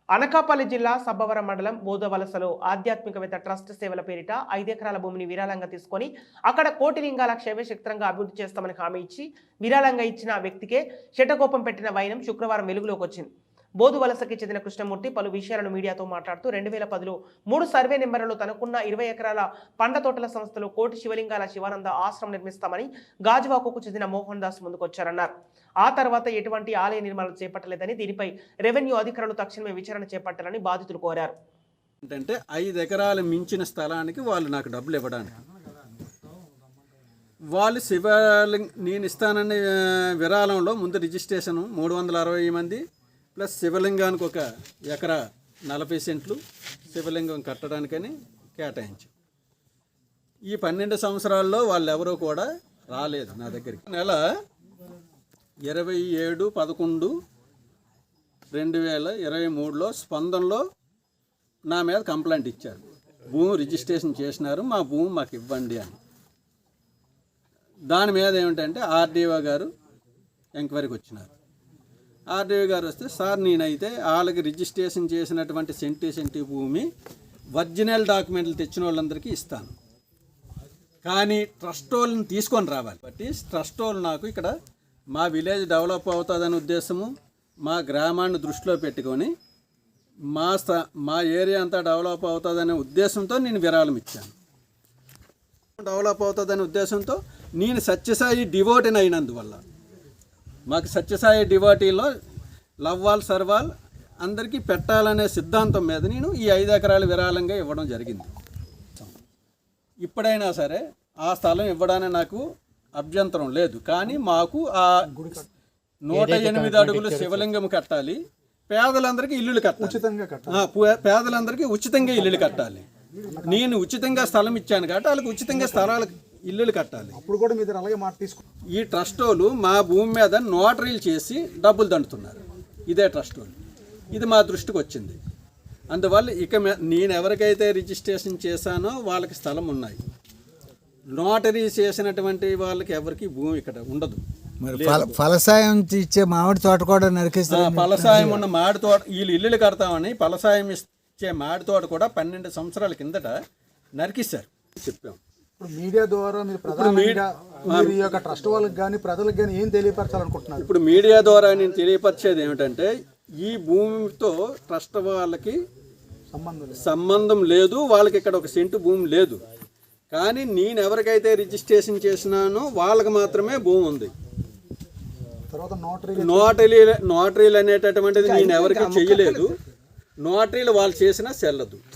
అనకాపల్లి జిల్లా సబ్బవరం మండలం బోధవలసలో ఆధ్యాత్మికవేత్త ట్రస్ట్ సేవల పేరిట 5 ఎకరాల భూమిని విరాళంగా తీసుకొని అక్కడ కోటి లింగాల క్షేత్రంగా అభివృద్ధి చేస్తామని హామీ ఇచ్చి విరాళంగా ఇచ్చిన వ్యక్తికే శటకోపం పెట్టిన వైనం శుక్రవారం వెలుగులోకి వచ్చింది. బోధువలసకి చెందిన కృష్ణమూర్తి పలు విషయాలను మీడియాతో మాట్లాడుతూ 2010లో 3 సర్వే నెంబర్లలో తనకున్న 20 ఎకరాల పండ్ల తోటల సంస్థలో కోటి శివలింగాల శివానంద ఆశ్రమం నిర్మిస్తామని గాజువాకకు చెందిన మోహన్ దాస్ ముందుకొచ్చారన్నారు. ఆ తర్వాత ఎటువంటి ఆలయ నిర్మాణాలు చేపట్టలేదని, దీనిపై రెవెన్యూ అధికారులు తక్షణమే విచారణ చేపట్టాలని బాధితులు కోరారు. ఏంటంటే 5 ఎకరాలు మించిన స్థలానికి వాళ్ళు నాకు డబ్బులు ఇవ్వడానికి వాళ్ళు నేను ఇస్తానని విరాళంలో ముందు రిజిస్ట్రేషన్ 360 మంది ప్లస్ శివలింగానికి 1 ఎకరా 40 సెంట్లు శివలింగం కట్టడానికని కేటాయించాం. ఈ 12 సంవత్సరాల్లో వాళ్ళు ఎవరూ కూడా రాలేదు నా దగ్గరికి. నెల 27/11/2023లో స్పందనలో నా మీద కంప్లైంట్ ఇచ్చారు. భూమి రిజిస్ట్రేషన్ చేసినారు, మా భూమి మాకు ఇవ్వండి అని. దాని మీద ఏమిటంటే ఆర్డీఓ గారు ఎంక్వైరీకి వచ్చినారు. ఆర్డీఓ గారు వస్తే, సార్ నేనైతే వాళ్ళకి రిజిస్ట్రేషన్ చేసినటువంటి సెంటి భూమి ఒరిజినల్ డాక్యుమెంట్లు తెచ్చిన వాళ్ళందరికీ ఇస్తాను, కానీ ట్రస్ట్ వాళ్ళని తీసుకొని రావాలి. బట్టి ట్రస్ట్ వాళ్ళు నాకు ఇక్కడ మా విలేజ్ డెవలప్ అవుతుందనే ఉద్దేశము, మా గ్రామాన్ని దృష్టిలో పెట్టుకొని మా ఏరియా అంతా డెవలప్ అవుతుందనే ఉద్దేశంతో నేను విరాళం ఇచ్చాను. డెవలప్ అవుతుందనే ఉద్దేశంతో నేను సత్యసాయి డివోటీని అయినందువల్ల, మాకు సత్యసాయి డివోటీలో లవ్వాల్ సర్వాల్ అందరికీ పెట్టాలనే సిద్ధాంతం మీద నేను ఈ 5 ఎకరాలు విరాళంగా ఇవ్వడం జరిగింది. ఇప్పుడైనా సరే ఆ స్థలం ఇవ్వడానికి నాకు అభ్యంతరం లేదు, కానీ మాకు ఆ 108 అడుగులు శివలింగం కట్టాలి, పేదలందరికీ ఇల్లులు కట్టాలి, పేదలందరికీ ఉచితంగా ఇల్లులు కట్టాలి. నేను ఉచితంగా స్థలం ఇచ్చాను కాబట్టి వాళ్ళకి ఉచితంగా స్థలాలకు ఇల్లులు కట్టాలి. అప్పుడు కూడా మీరు అలాగే మాట తీసుకో. ఈ ట్రస్ట్ వాళ్ళు మా భూమి మీద నోటరీలు చేసి డబ్బులు దండుతున్నారు. ఇదే ట్రస్ట్ వాళ్ళు. ఇది మా దృష్టికి వచ్చింది. అందువల్ల ఇక నేను ఎవరికైతే రిజిస్ట్రేషన్ చేశానో వాళ్ళకి స్థలం ఉన్నాయి. నోటరీ చేసినటువంటి వాళ్ళకి ఎవరికి భూమి ఇక్కడ ఉండదు. ఫలసాయం ఇచ్చే మామిడి తోట కూడా నరికేస్తారు. ఫలసాయం ఉన్న మామిడి తోట వీళ్ళు ఇల్లులు కడతామని ఫలసాయం ఇచ్చే మామిడి తోట కూడా 12 సంవత్సరాల కిందట నరికిస్తారు చెప్పాం. ఇప్పుడు మీడియా ద్వారా మీరు ఈ యొక్క ట్రస్ట్ వాళ్ళకి కానీ ప్రజలకు కానీ ఏం తెలియపరచాలనుకుంటున్నారు? ఇప్పుడు మీడియా ద్వారా నేను తెలియపరిచేది ఏమిటంటే, ఈ భూమితో ట్రస్ట్ వాళ్ళకి సంబంధం లేదు, వాళ్ళకి ఇక్కడ 1 సెంటు భూమి లేదు. కానీ నేను ఎవరికైతే రిజిస్ట్రేషన్ చేసినానో వాళ్ళకి మాత్రమే భూమి ఉంది. నోటరీలు అనేటటువంటిది నేను ఎవరికి చెయ్యలేదు. నోటరీలు వాళ్ళు చేసినా చెల్లదు.